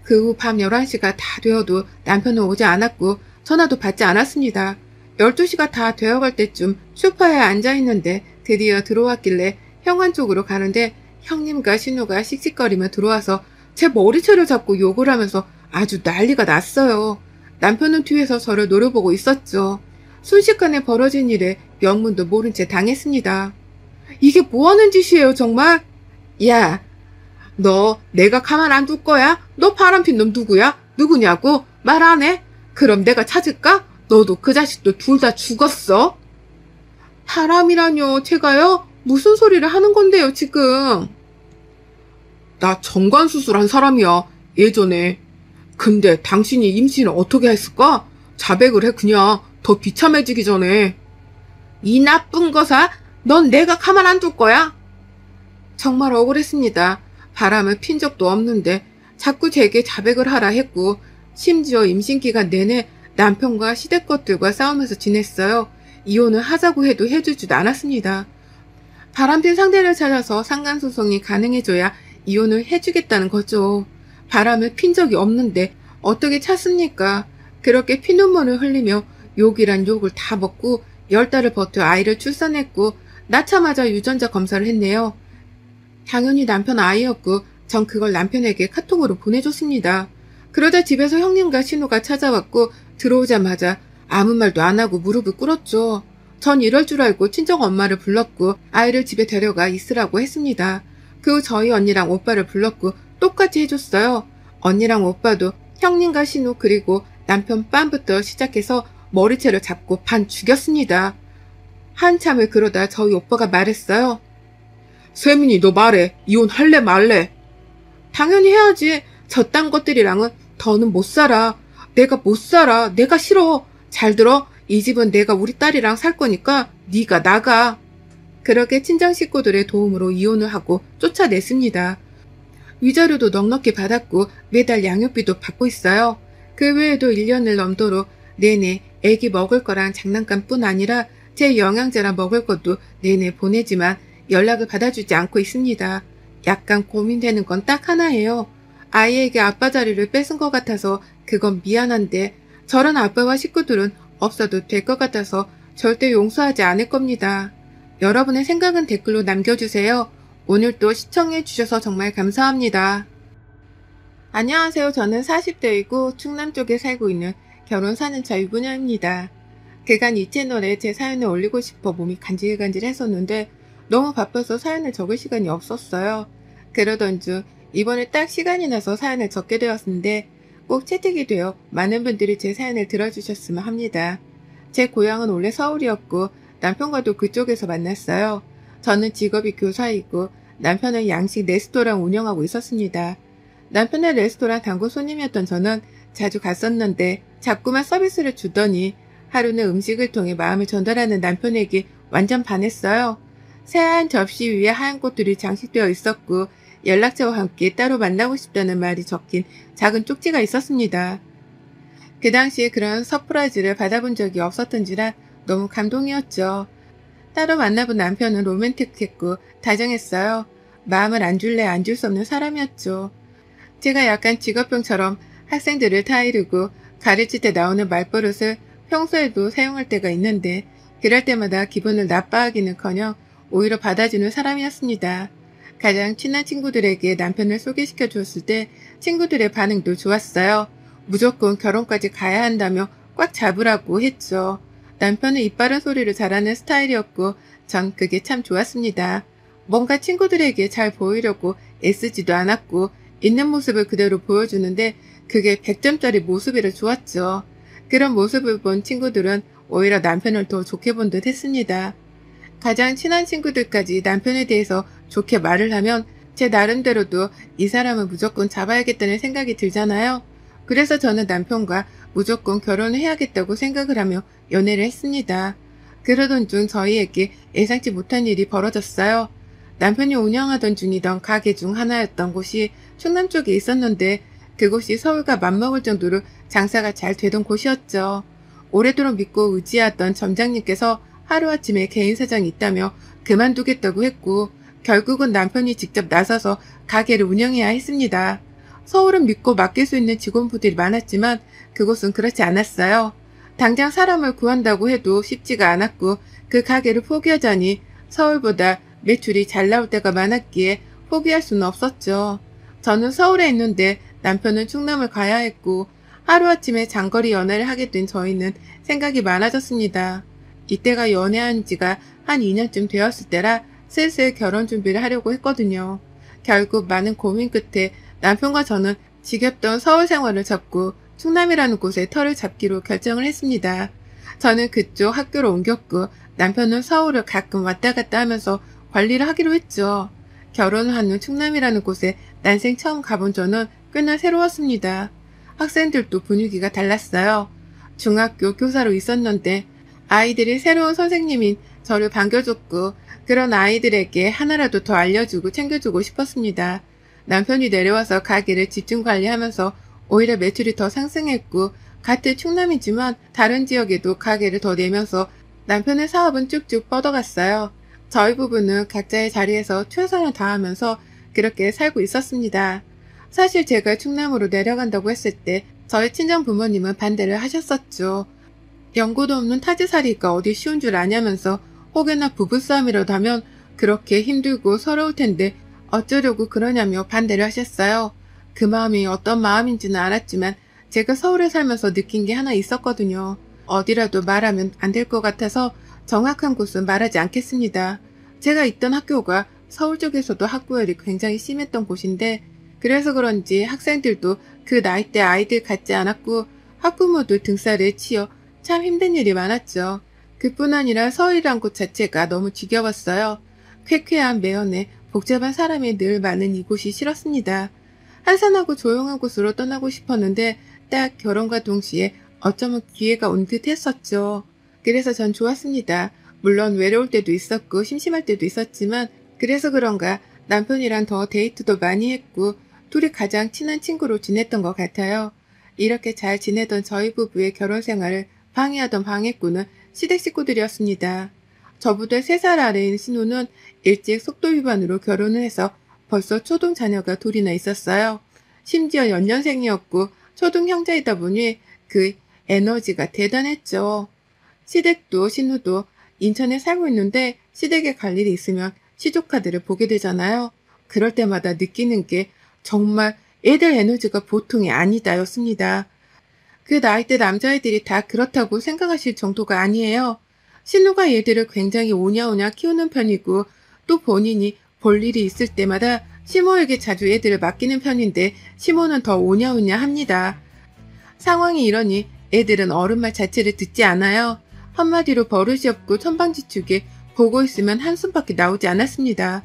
그 후 밤 11시가 다 되어도 남편은 오지 않았고 전화도 받지 않았습니다. 12시가 다 되어갈 때쯤 소파에 앉아있는데 드디어 들어왔길래 현관 쪽으로 가는데 형님과 신우가 씩씩거리며 들어와서 제 머리채를 잡고 욕을 하면서 아주 난리가 났어요. 남편은 뒤에서 저를 노려보고 있었죠. 순식간에 벌어진 일에 명문도 모른 채 당했습니다. 이게 뭐하는 짓이에요 정말? 야, 너 내가 가만 안 둘 거야? 너 바람핀 놈 누구야? 누구냐고? 말 안 해? 그럼 내가 찾을까? 너도 그 자식도 둘 다 죽었어? 바람이라뇨. 제가요? 무슨 소리를 하는 건데요 지금? 나 정관수술한 사람이야 예전에. 근데 당신이 임신을 어떻게 했을까? 자백을 해 그냥. 더 비참해지기 전에. 이 나쁜 거사, 넌 내가 가만 안 둘 거야? 정말 억울했습니다. 바람을 핀 적도 없는데 자꾸 제게 자백을 하라 했고 심지어 임신기간 내내 남편과 시댁것들과 싸우면서 지냈어요. 이혼을 하자고 해도 해주지도 않았습니다. 바람핀 상대를 찾아서 상간소송이 가능해져야 이혼을 해주겠다는 거죠. 바람을 핀 적이 없는데 어떻게 찾습니까? 그렇게 피눈물을 흘리며 욕이란 욕을 다 먹고 10달을 버텨 아이를 출산했고 낳자마자 유전자 검사를 했네요. 당연히 남편 아이였고 전 그걸 남편에게 카톡으로 보내줬습니다. 그러다 집에서 형님과 신우가 찾아왔고 들어오자마자 아무 말도 안 하고 무릎을 꿇었죠. 전 이럴 줄 알고 친정 엄마를 불렀고 아이를 집에 데려가 있으라고 했습니다. 그 후 저희 언니랑 오빠를 불렀고 똑같이 해줬어요. 언니랑 오빠도 형님과 신우 그리고 남편 빰부터 시작해서 머리채를 잡고 반 죽였습니다. 한참을 그러다 저희 오빠가 말했어요. 세민이 너 말해. 이혼할래 말래? 당연히 해야지. 저딴 것들이랑은 더는 못 살아. 내가 못 살아. 내가 싫어. 잘 들어. 이 집은 내가 우리 딸이랑 살 거니까 네가 나가. 그렇게 친정 식구들의 도움으로 이혼을 하고 쫓아냈습니다. 위자료도 넉넉히 받았고 매달 양육비도 받고 있어요. 그 외에도 1년을 넘도록 내내 애기 먹을 거랑 장난감뿐 아니라 제 영양제랑 먹을 것도 내내 보내지만 연락을 받아주지 않고 있습니다. 약간 고민되는 건 딱 하나예요. 아이에게 아빠 자리를 뺏은 것 같아서 그건 미안한데 저런 아빠와 식구들은 없어도 될 것 같아서 절대 용서하지 않을 겁니다. 여러분의 생각은 댓글로 남겨주세요. 오늘도 시청해주셔서 정말 감사합니다. 안녕하세요. 저는 40대이고 충남 쪽에 살고 있는 결혼 4년차 유부녀입니다. 그간 이 채널에 제 사연을 올리고 싶어 몸이 간질간질했었는데 너무 바빠서 사연을 적을 시간이 없었어요. 그러던 중 이번에 딱 시간이 나서 사연을 적게 되었는데 꼭 채택이 되어 많은 분들이 제 사연을 들어주셨으면 합니다. 제 고향은 원래 서울이었고 남편과도 그쪽에서 만났어요. 저는 직업이 교사이고 남편은 양식 레스토랑 운영하고 있었습니다. 남편의 레스토랑 단골 손님이었던 저는 자주 갔었는데 자꾸만 서비스를 주더니 하루는 음식을 통해 마음을 전달하는 남편에게 완전 반했어요. 새하얀 접시 위에 하얀 꽃들이 장식되어 있었고 연락처와 함께 따로 만나고 싶다는 말이 적힌 작은 쪽지가 있었습니다. 그 당시에 그런 서프라이즈를 받아본 적이 없었던지라 너무 감동이었죠. 따로 만나본 남편은 로맨틱했고 다정했어요. 마음을 안 줄래 안 줄 수 없는 사람이었죠. 제가 약간 직업병처럼 학생들을 타이르고 가르칠 때 나오는 말버릇을 평소에도 사용할 때가 있는데 그럴 때마다 기분을 나빠하기는커녕 오히려 받아주는 사람이었습니다. 가장 친한 친구들에게 남편을 소개시켜 주었을 때 친구들의 반응도 좋았어요. 무조건 결혼까지 가야 한다며 꽉 잡으라고 했죠. 남편은 입 바른 소리를 잘하는 스타일이었고 전 그게 참 좋았습니다. 뭔가 친구들에게 잘 보이려고 애쓰지도 않았고 있는 모습을 그대로 보여주는데 그게 100점짜리 모습이라 좋았죠. 그런 모습을 본 친구들은 오히려 남편을 더 좋게 본 듯 했습니다. 가장 친한 친구들까지 남편에 대해서 좋게 말을 하면 제 나름대로도 이 사람은 무조건 잡아야겠다는 생각이 들잖아요. 그래서 저는 남편과 무조건 결혼을 해야겠다고 생각을 하며 연애를 했습니다. 그러던 중 저희에게 예상치 못한 일이 벌어졌어요. 남편이 운영하던 중이던 가게 중 하나였던 곳이 충남 쪽에 있었는데 그곳이 서울과 맞먹을 정도로 장사가 잘 되던 곳이었죠. 오래도록 믿고 의지하던 점장님께서 하루아침에 개인 사정이 있다며 그만두겠다고 했고 결국은 남편이 직접 나서서 가게를 운영해야 했습니다. 서울은 믿고 맡길 수 있는 직원분들이 많았지만 그곳은 그렇지 않았어요. 당장 사람을 구한다고 해도 쉽지가 않았고 그 가게를 포기하자니 서울보다 매출이 잘 나올 때가 많았기에 포기할 수는 없었죠. 저는 서울에 있는데 남편은 충남을 가야 했고 하루아침에 장거리 연애를 하게 된 저희는 생각이 많아졌습니다. 이때가 연애한 지가 한 2년쯤 되었을 때라 슬슬 결혼 준비를 하려고 했거든요. 결국 많은 고민 끝에 남편과 저는 지겹던 서울 생활을 접고 충남이라는 곳에 터를 잡기로 결정을 했습니다. 저는 그쪽 학교로 옮겼고 남편은 서울을 가끔 왔다 갔다 하면서 관리를 하기로 했죠. 결혼을 한 후 충남이라는 곳에 난생 처음 가본 저는 꽤나 새로웠습니다. 학생들도 분위기가 달랐어요. 중학교 교사로 있었는데 아이들이 새로운 선생님인 저를 반겨줬고 그런 아이들에게 하나라도 더 알려주고 챙겨주고 싶었습니다. 남편이 내려와서 가게를 집중 관리하면서 오히려 매출이 더 상승했고 같은 충남이지만 다른 지역에도 가게를 더 내면서 남편의 사업은 쭉쭉 뻗어갔어요. 저희 부부는 각자의 자리에서 최선을 다하면서 그렇게 살고 있었습니다. 사실 제가 충남으로 내려간다고 했을 때 저희 친정 부모님은 반대를 하셨었죠. 연고도 없는 타지살이가 어디 쉬운 줄 아냐면서 혹여나 부부싸움이라도 하면 그렇게 힘들고 서러울 텐데 어쩌려고 그러냐며 반대를 하셨어요. 그 마음이 어떤 마음인지는 알았지만 제가 서울에 살면서 느낀 게 하나 있었거든요. 어디라도 말하면 안 될 것 같아서 정확한 곳은 말하지 않겠습니다. 제가 있던 학교가 서울 쪽에서도 학구열이 굉장히 심했던 곳인데 그래서 그런지 학생들도 그 나이대 아이들 같지 않았고 학부모들 등살에 치여 참 힘든 일이 많았죠. 그뿐 아니라 서울이란 곳 자체가 너무 지겨웠어요. 쾌쾌한 매연에 복잡한 사람이 늘 많은 이곳이 싫었습니다. 한산하고 조용한 곳으로 떠나고 싶었는데 딱 결혼과 동시에 어쩌면 기회가 온 듯 했었죠. 그래서 전 좋았습니다. 물론 외로울 때도 있었고 심심할 때도 있었지만 그래서 그런가 남편이랑 더 데이트도 많이 했고 둘이 가장 친한 친구로 지냈던 것 같아요. 이렇게 잘 지내던 저희 부부의 결혼 생활을 방해하던 방해꾼은 시댁 식구들이었습니다. 저보다 3살 아래인 신우는 일찍 속도 위반으로 결혼을 해서 벌써 초동 자녀가 둘이나 있었어요. 심지어 연년생이었고 초동 형제이다 보니 그 에너지가 대단했죠. 시댁도 신우도 인천에 살고 있는데 시댁에 갈 일이 있으면 시조카들을 보게 되잖아요. 그럴 때마다 느끼는 게 정말 애들 에너지가 보통이 아니다였습니다. 그 나이대 남자애들이 다 그렇다고 생각하실 정도가 아니에요. 신우가 얘들을 굉장히 오냐오냐 키우는 편이고 또 본인이 볼 일이 있을 때마다 시모에게 자주 애들을 맡기는 편인데 시모는 더 오냐오냐 합니다. 상황이 이러니 애들은 어른 말 자체를 듣지 않아요. 한마디로 버릇이 없고 천방지축에 보고 있으면 한숨밖에 나오지 않았습니다.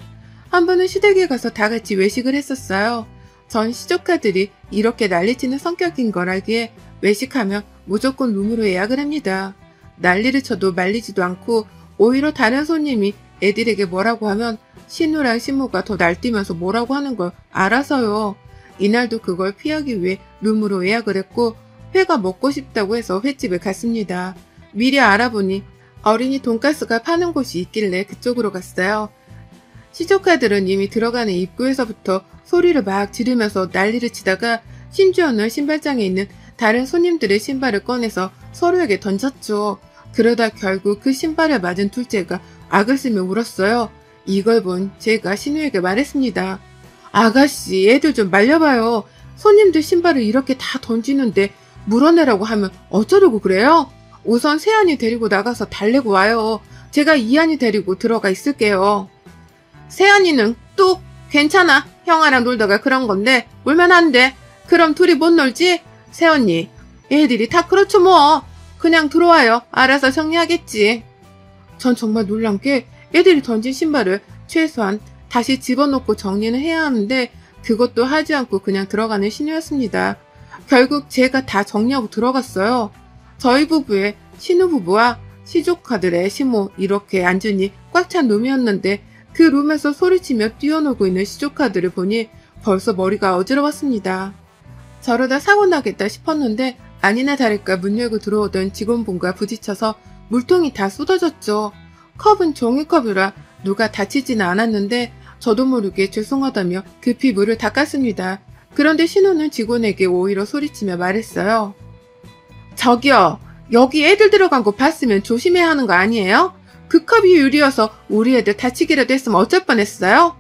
한 번은 시댁에 가서 다 같이 외식을 했었어요. 전 시조카들이 이렇게 난리치는 성격인 걸 알기에 외식하면 무조건 룸으로 예약을 합니다. 난리를 쳐도 말리지도 않고 오히려 다른 손님이 애들에게 뭐라고 하면 신우랑 신모가 더 날뛰면서 뭐라고 하는 걸 알아서요. 이날도 그걸 피하기 위해 룸으로 예약을 했고 회가 먹고 싶다고 해서 횟집을 갔습니다. 미리 알아보니 어린이 돈가스가 파는 곳이 있길래 그쪽으로 갔어요. 시조카들은 이미 들어가는 입구에서부터 소리를 막 지르면서 난리를 치다가 심지어는 신발장에 있는 다른 손님들의 신발을 꺼내서 서로에게 던졌죠. 그러다 결국 그 신발을 맞은 둘째가 악을 쓰며 울었어요. 이걸 본 제가 신우에게 말했습니다. 아가씨, 애들 좀 말려봐요. 손님들 신발을 이렇게 다 던지는데 물어내라고 하면 어쩌려고 그래요? 우선 세안이 데리고 나가서 달래고 와요. 제가 이안이 데리고 들어가 있을게요. 세안이는 뚝 괜찮아. 형아랑 놀다가 그런 건데 울면 안 돼. 그럼 둘이 못 놀지? 새언니, 애들이 다 그렇죠 뭐. 그냥 들어와요. 알아서 정리하겠지. 전 정말 놀란 게 애들이 던진 신발을 최소한 다시 집어넣고 정리는 해야 하는데 그것도 하지 않고 그냥 들어가는 신우였습니다. 결국 제가 다 정리하고 들어갔어요. 저희 부부의 신우 부부와 시조카들의 시모 이렇게 앉으니 꽉 찬 룸이었는데 그 룸에서 소리치며 뛰어놀고 있는 시조카들을 보니 벌써 머리가 어지러웠습니다. 저러다 사고 나겠다 싶었는데 아니나 다를까 문 열고 들어오던 직원분과 부딪혀서 물통이 다 쏟아졌죠. 컵은 종이컵이라 누가 다치지는 않았는데 저도 모르게 죄송하다며 급히 물을 닦았습니다. 그런데 신우는 직원에게 오히려 소리치며 말했어요. 저기요, 여기 애들 들어간 거 봤으면 조심해야 하는 거 아니에요? 그 컵이 유리여서 우리 애들 다치기라도 했으면 어쩔 뻔했어요?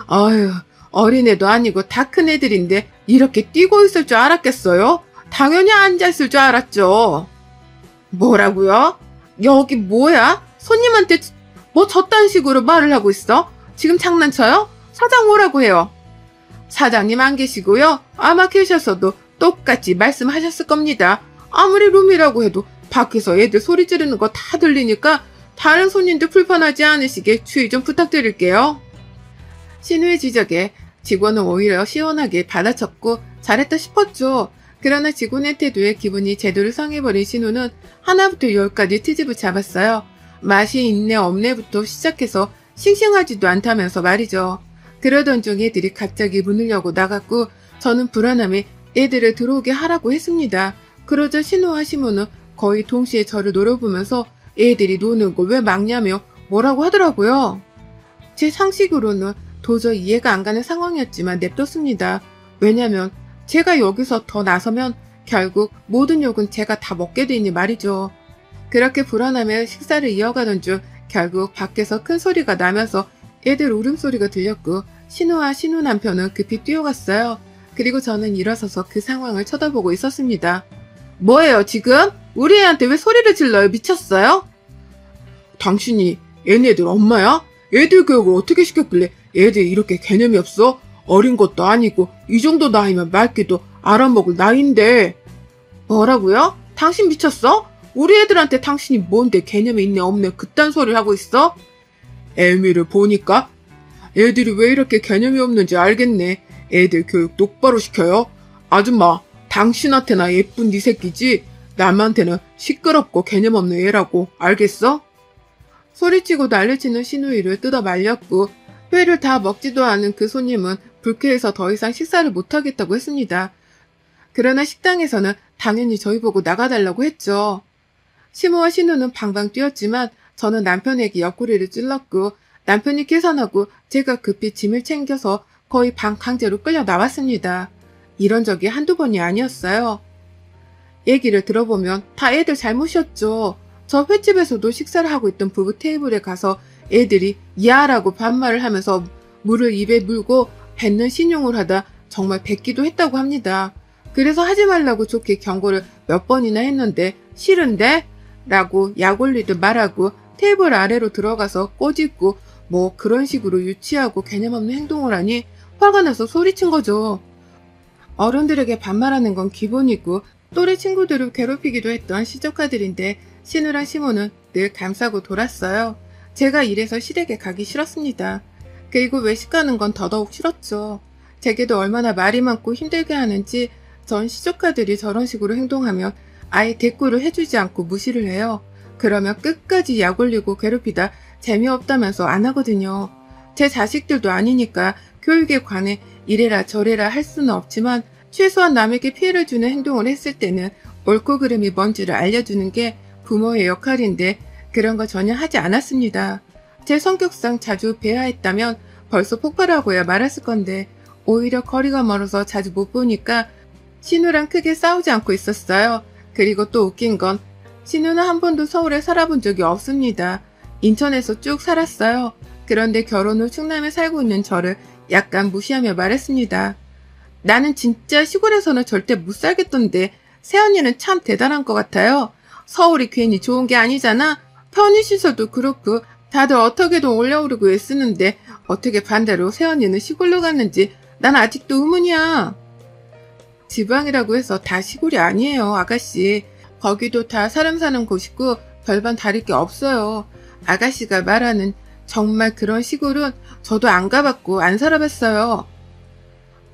아유, 어린애도 아니고 다 큰 애들인데 이렇게 뛰고 있을 줄 알았겠어요? 당연히 앉아있을 줄 알았죠. 뭐라고요? 여기 뭐야? 손님한테 뭐 저딴 식으로 말을 하고 있어? 지금 장난쳐요? 사장 오라고 해요. 사장님 안 계시고요. 아마 계셨어도 똑같이 말씀하셨을 겁니다. 아무리 룸이라고 해도 밖에서 애들 소리 지르는 거 다 들리니까 다른 손님들 불편하지 않으시게 주의 좀 부탁드릴게요. 신우의 지적에 직원은 오히려 시원하게 받아쳤고 잘했다 싶었죠. 그러나 직원의 태도에 기분이 제대로 상해버린 신우는 하나부터 10까지 트집을 잡았어요. 맛이 있네 없네부터 시작해서 싱싱하지도 않다면서 말이죠. 그러던 중 애들이 갑자기 문을 열고 나갔고 저는 불안함에 애들을 들어오게 하라고 했습니다. 그러자 신우와 시모는 거의 동시에 저를 노려보면서 애들이 노는 거 왜 막냐며 뭐라고 하더라고요. 제 상식으로는 도저히 이해가 안 가는 상황이었지만 냅뒀습니다. 왜냐면 제가 여기서 더 나서면 결국 모든 욕은 제가 다 먹게 되니 말이죠. 그렇게 불안하며 식사를 이어가던 중 결국 밖에서 큰 소리가 나면서 애들 울음소리가 들렸고 신우와 신우 남편은 급히 뛰어갔어요. 그리고 저는 일어서서 그 상황을 쳐다보고 있었습니다. 뭐예요 지금? 우리 애한테 왜 소리를 질러요? 미쳤어요? 당신이 얘네들 엄마야? 애들 교육을 어떻게 시켰길래 애들이 이렇게 개념이 없어? 어린 것도 아니고 이 정도 나이면 맑기도 알아먹을 나이인데. 뭐라고요? 당신 미쳤어? 우리 애들한테 당신이 뭔데 개념이 있네 없네 그딴 소리를 하고 있어? 애미를 보니까 애들이 왜 이렇게 개념이 없는지 알겠네. 애들 교육 똑바로 시켜요. 아줌마, 당신한테나 예쁜 네 새끼지 남한테는 시끄럽고 개념 없는 애라고 알겠어? 소리치고 난리치는 신우이를 뜯어 말렸고 회를 다 먹지도 않은 그 손님은 불쾌해서 더 이상 식사를 못하겠다고 했습니다. 그러나 식당에서는 당연히 저희 보고 나가달라고 했죠. 시모와 신우는 방방 뛰었지만 저는 남편에게 옆구리를 찔렀고 남편이 계산하고 제가 급히 짐을 챙겨서 거의 방 강제로 끌려 나왔습니다. 이런 적이 한두 번이 아니었어요. 얘기를 들어보면 다 애들 잘못이었죠. 저 횟집에서도 식사를 하고 있던 부부 테이블에 가서 애들이 야라고 반말을 하면서 물을 입에 물고 뱉는 신용을 하다 정말 뱉기도 했다고 합니다. 그래서 하지 말라고 좋게 경고를 몇 번이나 했는데 싫은데? 라고 약 올리듯 말하고 테이블 아래로 들어가서 꼬집고 뭐 그런 식으로 유치하고 개념 없는 행동을 하니 화가 나서 소리친 거죠. 어른들에게 반말하는 건 기본이고 또래 친구들을 괴롭히기도 했던 시조카들인데 신우랑 시모는 늘 감싸고 돌았어요. 제가 이래서 시댁에 가기 싫었습니다. 그리고 외식 가는 건 더더욱 싫었죠. 제게도 얼마나 말이 많고 힘들게 하는지 전 시조카들이 저런 식으로 행동하면 아예 대꾸를 해주지 않고 무시를 해요. 그러면 끝까지 약 올리고 괴롭히다 재미없다면서 안 하거든요. 제 자식들도 아니니까 교육에 관해 이래라 저래라 할 수는 없지만 최소한 남에게 피해를 주는 행동을 했을 때는 옳고 그름이 뭔지를 알려주는 게 부모의 역할인데 그런 거 전혀 하지 않았습니다. 제 성격상 자주 뵈야했다면 벌써 폭발하고야 말았을 건데 오히려 거리가 멀어서 자주 못 보니까 신우랑 크게 싸우지 않고 있었어요. 그리고 또 웃긴 건 신우는 한 번도 서울에 살아본 적이 없습니다. 인천에서 쭉 살았어요. 그런데 결혼 후 충남에 살고 있는 저를 약간 무시하며 말했습니다. 나는 진짜 시골에서는 절대 못 살겠던데 새언니는 참 대단한 것 같아요. 서울이 괜히 좋은 게 아니잖아. 편의시설도 그렇고 다들 어떻게든 올려오르고 애쓰는데 어떻게 반대로 새언니는 시골로 갔는지 난 아직도 의문이야. 지방이라고 해서 다 시골이 아니에요, 아가씨. 거기도 다 사람 사는 곳이고 별반 다를 게 없어요. 아가씨가 말하는 정말 그런 시골은 저도 안 가봤고 안 살아봤어요.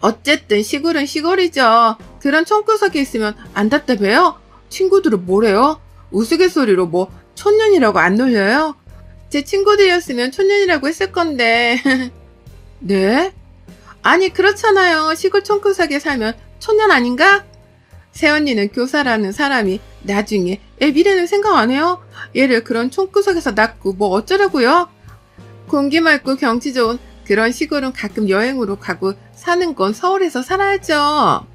어쨌든 시골은 시골이죠. 그런 촌구석에 있으면 안 답답해요? 친구들은 뭐래요? 우스갯소리로 뭐 촌년이라고 안 놀려요? 제 친구들이었으면 촌년이라고 했을 건데. 네? 아니 그렇잖아요. 시골 촌구석에 살면 촌년 아닌가? 새언니는 교사라는 사람이 나중에 애 미래는 생각 안 해요? 얘를 그런 촌구석에서 낳고 뭐 어쩌라고요? 공기 맑고 경치 좋은 그런 시골은 가끔 여행으로 가고 사는 건 서울에서 살아야죠.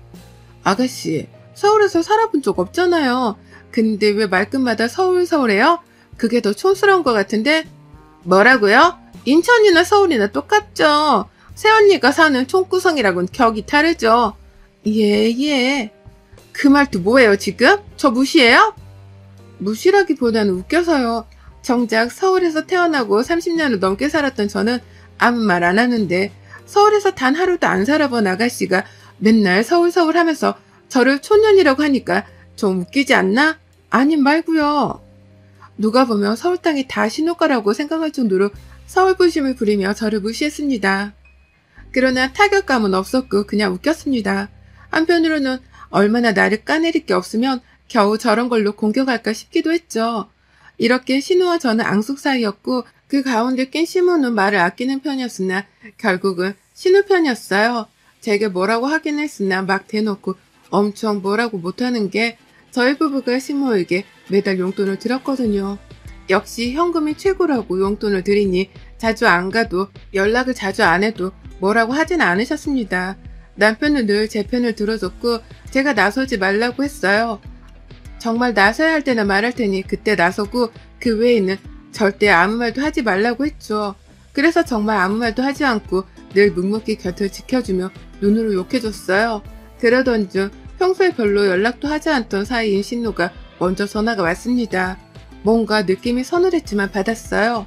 아가씨, 서울에서 살아본 적 없잖아요. 근데 왜 말끝마다 서울해요? 그게 더 촌스러운 것 같은데? 뭐라고요? 인천이나 서울이나 똑같죠. 새언니가 사는 촌구성이라고는 격이 다르죠. 예. 그 말도 뭐예요 지금? 저 무시해요? 무시라기보다는 웃겨서요. 정작 서울에서 태어나고 30년을 넘게 살았던 저는 아무 말 안 하는데 서울에서 단 하루도 안 살아본 아가씨가 맨날 서울 하면서 저를 촌년이라고 하니까 좀 웃기지 않나? 아님 말고요. 누가 보면 서울 땅이 다 신호가라고 생각할 정도로 서울 부심을 부리며 저를 무시했습니다. 그러나 타격감은 없었고 그냥 웃겼습니다. 한편으로는 얼마나 나를 까내릴 게 없으면 겨우 저런 걸로 공격할까 싶기도 했죠. 이렇게 신우와 저는 앙숙 사이였고 그 가운데 낀 시모는 말을 아끼는 편이었으나 결국은 신우 편이었어요. 제게 뭐라고 하긴 했으나 막 대놓고 엄청 뭐라고 못하는 게 저희 부부가 시모에게 매달 용돈을 드렸거든요. 역시 현금이 최고라고 용돈을 드리니 자주 안 가도 연락을 자주 안 해도 뭐라고 하진 않으셨습니다. 남편은 늘 제 편을 들어줬고 제가 나서지 말라고 했어요. 정말 나서야 할 때나 말할 테니 그때 나서고 그 외에는 절대 아무 말도 하지 말라고 했죠. 그래서 정말 아무 말도 하지 않고 늘 묵묵히 곁을 지켜주며 눈으로 욕해줬어요. 그러던 중 평소에 별로 연락도 하지 않던 사이인 신우가 먼저 전화가 왔습니다. 뭔가 느낌이 서늘했지만 받았어요.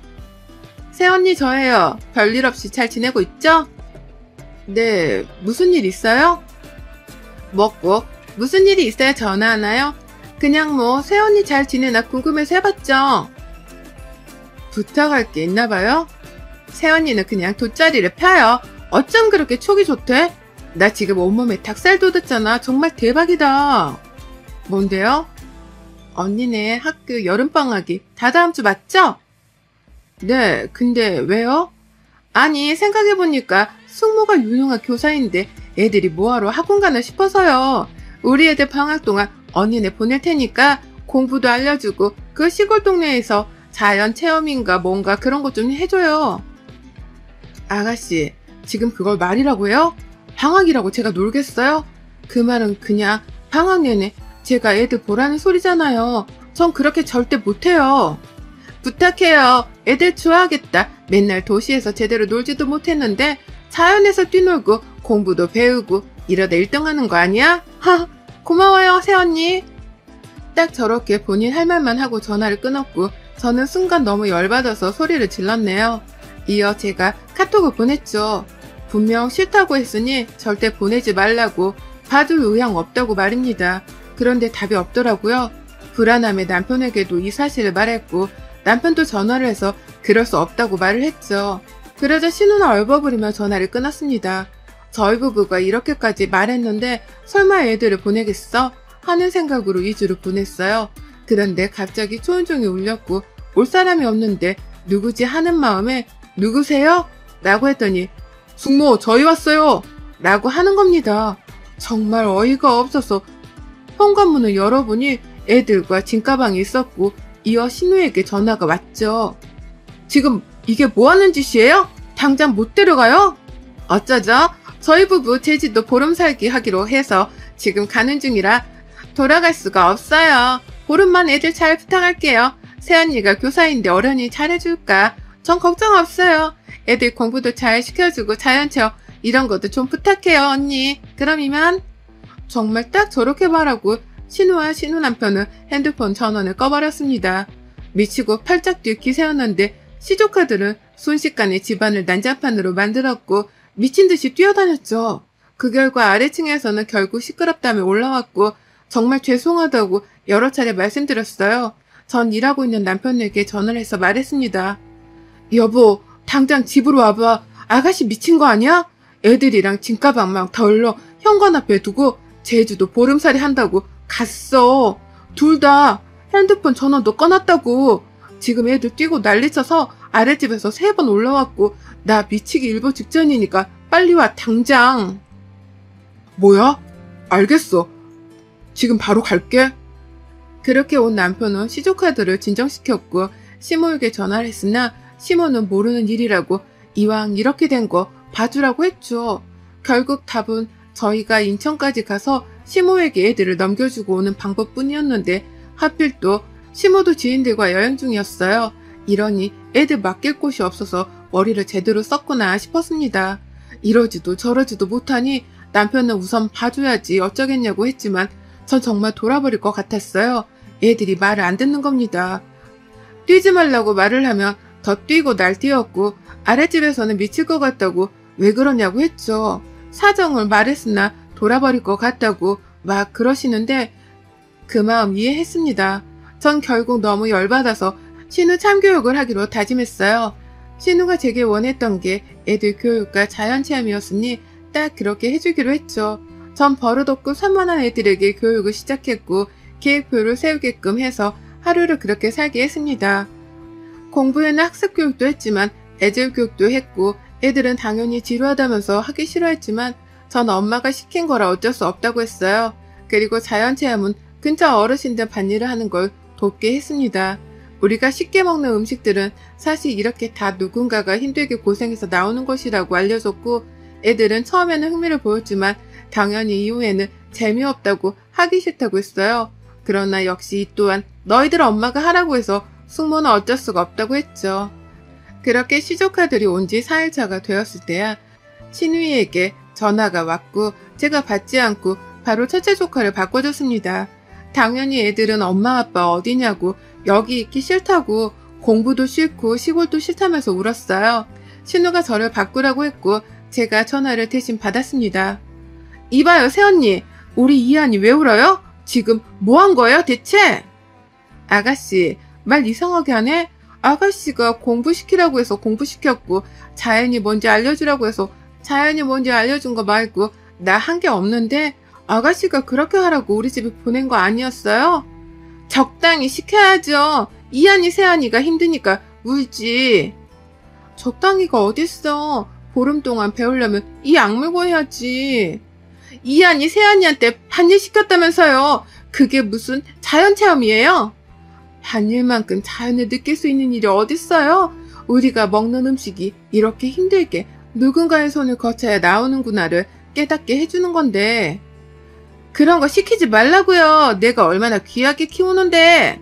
새언니 저예요. 별일 없이 잘 지내고 있죠? 네, 무슨 일 있어요? 먹고 무슨 일이 있어야 전화하나요? 그냥 뭐 새언니 잘 지내나 궁금해서 해봤죠. 부탁할 게 있나봐요? 새언니는 그냥 돗자리를 펴요. 어쩜 그렇게 촉이 좋대? 나 지금 온몸에 닭살 돋았잖아. 정말 대박이다. 뭔데요? 언니네 학교 여름방학이 다 다음 주 맞죠? 네, 근데 왜요? 아니, 생각해보니까 숙모가 유능한 교사인데 애들이 뭐하러 학원 가나 싶어서요. 우리 애들 방학 동안 언니네 보낼 테니까 공부도 알려주고 그 시골 동네에서 자연 체험인가 뭔가 그런 것 좀 해줘요. 아가씨, 지금 그걸 말이라고 해요? 방학이라고 제가 놀겠어요? 그 말은 그냥 방학 내내 제가 애들 보라는 소리잖아요. 전 그렇게 절대 못해요. 부탁해요. 애들 좋아하겠다. 맨날 도시에서 제대로 놀지도 못했는데 자연에서 뛰놀고 공부도 배우고 이러다 1등 하는 거 아니야? 하, 고마워요, 새언니. 딱 저렇게 본인 할 말만 하고 전화를 끊었고 저는 순간 너무 열받아서 소리를 질렀네요. 이어 제가 카톡을 보냈죠. 분명 싫다고 했으니 절대 보내지 말라고, 봐줄 의향 없다고 말입니다. 그런데 답이 없더라고요. 불안함에 남편에게도 이 사실을 말했고 남편도 전화를 해서 그럴 수 없다고 말을 했죠. 그러자 신우는 얼버무리며 전화를 끊었습니다. 저희 부부가 이렇게까지 말했는데 설마 애들을 보내겠어? 하는 생각으로 2주를 보냈어요. 그런데 갑자기 초인종이 울렸고 올 사람이 없는데 누구지 하는 마음에 누구세요? 라고 했더니 숙모 저희 왔어요! 라고 하는 겁니다. 정말 어이가 없어서 현관문을 열어보니 애들과 짐가방이 있었고 이어 신우에게 전화가 왔죠. 지금 이게 뭐하는 짓이에요? 당장 못 데려가요? 어쩌죠? 저희 부부 제주도 보름 살기 하기로 해서 지금 가는 중이라 돌아갈 수가 없어요. 보름만 애들 잘 부탁할게요. 새언니가 교사인데 어련히 잘해줄까? 전 걱정 없어요. 애들 공부도 잘 시켜주고 자연체험 이런 것도 좀 부탁해요 언니. 그럼 이만. 정말 딱 저렇게 말하고 신우와 신우 남편은 핸드폰 전원을 꺼버렸습니다. 미치고 팔짝 뛸 기세였는데 시조카들은 순식간에 집안을 난장판으로 만들었고 미친 듯이 뛰어다녔죠. 그 결과 아래층에서는 결국 시끄럽다며 올라왔고 정말 죄송하다고 여러 차례 말씀드렸어요. 전 일하고 있는 남편에게 전화를 해서 말했습니다. 여보, 당장 집으로 와봐. 아가씨 미친 거 아니야? 애들이랑 짐가방만 덜러 현관 앞에 두고 제주도 보름살이 한다고 갔어. 둘 다 핸드폰 전원도 꺼놨다고. 지금 애들 뛰고 난리쳐서 아랫집에서 3번 올라왔고 나 미치기 일보 직전이니까 빨리 와 당장. 뭐야? 알겠어. 지금 바로 갈게. 그렇게 온 남편은 시조카드를 진정시켰고 시모에게 전화를 했으나 시모는 모르는 일이라고 이왕 이렇게 된 거 봐주라고 했죠. 결국 답은 저희가 인천까지 가서 시모에게 애들을 넘겨주고 오는 방법뿐이었는데 하필 또 시모도 지인들과 여행 중이었어요. 이러니 애들 맡길 곳이 없어서 머리를 제대로 썼구나 싶었습니다. 이러지도 저러지도 못하니 남편은 우선 봐줘야지 어쩌겠냐고 했지만 전 정말 돌아버릴 것 같았어요. 애들이 말을 안 듣는 겁니다. 뛰지 말라고 말을 하면 더 뛰고 날뛰었고 아랫집에서는 미칠 것 같다고 왜 그러냐고 했죠. 사정을 말했으나 돌아버릴 것 같다고 막 그러시는데 그 마음 이해했습니다. 전 결국 너무 열받아서 신우 참교육을 하기로 다짐했어요. 신우가 제게 원했던 게 애들 교육과 자연체험이었으니 딱 그렇게 해주기로 했죠. 전 버릇없고 산만한 애들에게 교육을 시작했고 계획표를 세우게끔 해서 하루를 그렇게 살게 했습니다. 공부에는 학습 교육도 했지만 애들 교육도 했고 애들은 당연히 지루하다면서 하기 싫어했지만 전 엄마가 시킨 거라 어쩔 수 없다고 했어요. 그리고 자연체험은 근처 어르신들 밭일을 하는 걸 돕게 했습니다. 우리가 쉽게 먹는 음식들은 사실 이렇게 다 누군가가 힘들게 고생해서 나오는 것이라고 알려줬고 애들은 처음에는 흥미를 보였지만 당연히 이후에는 재미없다고 하기 싫다고 했어요. 그러나 역시 이 또한 너희들 엄마가 하라고 해서 숙모는 어쩔 수가 없다고 했죠. 그렇게 시조카들이 온 지 4일차가 되었을 때야 신우이에게 전화가 왔고 제가 받지 않고 바로 첫째 조카를 바꿔줬습니다. 당연히 애들은 엄마 아빠 어디냐고 여기 있기 싫다고 공부도 싫고 시골도 싫다면서 울었어요. 신우가 저를 바꾸라고 했고 제가 전화를 대신 받았습니다. 이봐요 새언니, 우리 이한이 왜 울어요? 지금 뭐 한 거예요 대체? 아가씨 말 이상하게 하네? 아가씨가 공부시키라고 해서 공부시켰고 자연이 뭔지 알려주라고 해서 자연이 뭔지 알려준 거 말고 나 한 게 없는데 아가씨가 그렇게 하라고 우리 집에 보낸 거 아니었어요? 적당히 시켜야죠. 이한이 세한이가 힘드니까 울지. 적당히가 어딨어. 보름 동안 배우려면 이 악물고 해야지. 이한이 세한이한테 반일 시켰다면서요. 그게 무슨 자연체험이에요? 반일만큼 자연을 느낄 수 있는 일이 어딨어요? 우리가 먹는 음식이 이렇게 힘들게 누군가의 손을 거쳐야 나오는구나를 깨닫게 해주는 건데 그런 거 시키지 말라고요. 내가 얼마나 귀하게 키우는데.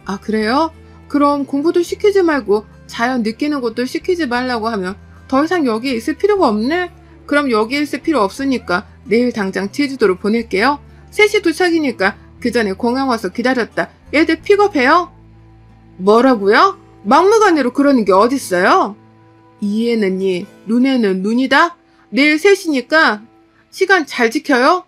아 그래요? 그럼 공부도 시키지 말고 자연 느끼는 것도 시키지 말라고 하면 더 이상 여기에 있을 필요가 없네? 그럼 여기에 있을 필요 없으니까 내일 당장 제주도로 보낼게요. 3시 도착이니까 그 전에 공항 와서 기다렸다 애들 픽업해요? 뭐라고요? 막무가내로 그러는 게 어딨어요? 이에는 이, 눈에는 눈이다? 내일 3시니까 시간 잘 지켜요?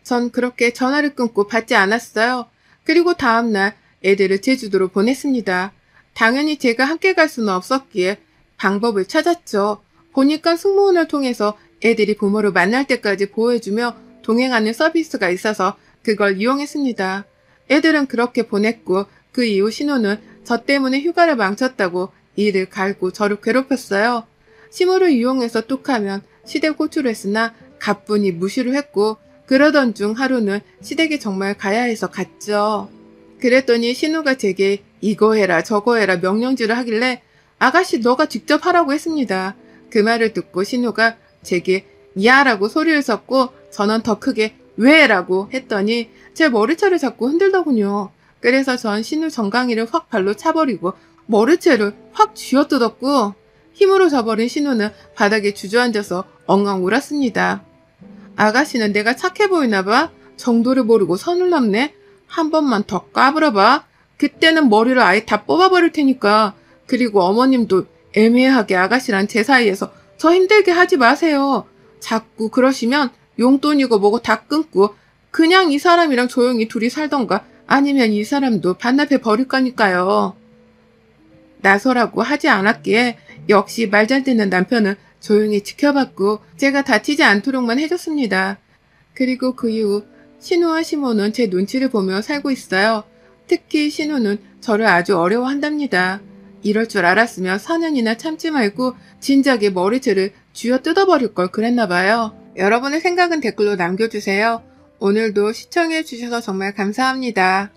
전 그렇게 전화를 끊고 받지 않았어요. 그리고 다음날 애들을 제주도로 보냈습니다. 당연히 제가 함께 갈 수는 없었기에 방법을 찾았죠. 보니까 승무원을 통해서 애들이 부모를 만날 때까지 보호해주며 동행하는 서비스가 있어서 그걸 이용했습니다. 애들은 그렇게 보냈고 그 이후 신호는 저 때문에 휴가를 망쳤다고 일을 갈고 저를 괴롭혔어요. 시무를 이용해서 뚝하면 시댁 호출을 했으나 가뿐히 무시를 했고 그러던 중 하루는 시댁에 정말 가야 해서 갔죠. 그랬더니 신우가 제게 이거 해라 저거 해라 명령질을 하길래 아가씨 너가 직접 하라고 했습니다. 그 말을 듣고 신우가 제게 야라고 소리를 쳤고 저는 더 크게 왜라고 했더니 제 머리채를 자꾸 흔들더군요. 그래서 전 신우 정강이를 확 발로 차버리고 머리채를 확 쥐어뜯었고 힘으로 져버린 신우는 바닥에 주저앉아서 엉엉 울었습니다. 아가씨는 내가 착해 보이나 봐. 정도를 모르고 선을 넘네. 한 번만 더 까불어봐. 그때는 머리를 아예 다 뽑아버릴 테니까. 그리고 어머님도 애매하게 아가씨랑 제 사이에서 저 힘들게 하지 마세요. 자꾸 그러시면 용돈이고 뭐고 다 끊고 그냥 이 사람이랑 조용히 둘이 살던가 아니면 이 사람도 반납해 버릴 거니까요. 나서라고 하지 않았기에 역시 말 잘 듣는 남편은 조용히 지켜봤고 제가 다치지 않도록만 해줬습니다. 그리고 그 이후 신우와 시모는 제 눈치를 보며 살고 있어요. 특히 신우는 저를 아주 어려워한답니다. 이럴 줄 알았으면 4년이나 참지 말고 진작에 머리채를 쥐어 뜯어버릴 걸 그랬나봐요. 여러분의 생각은 댓글로 남겨주세요. 오늘도 시청해주셔서 정말 감사합니다.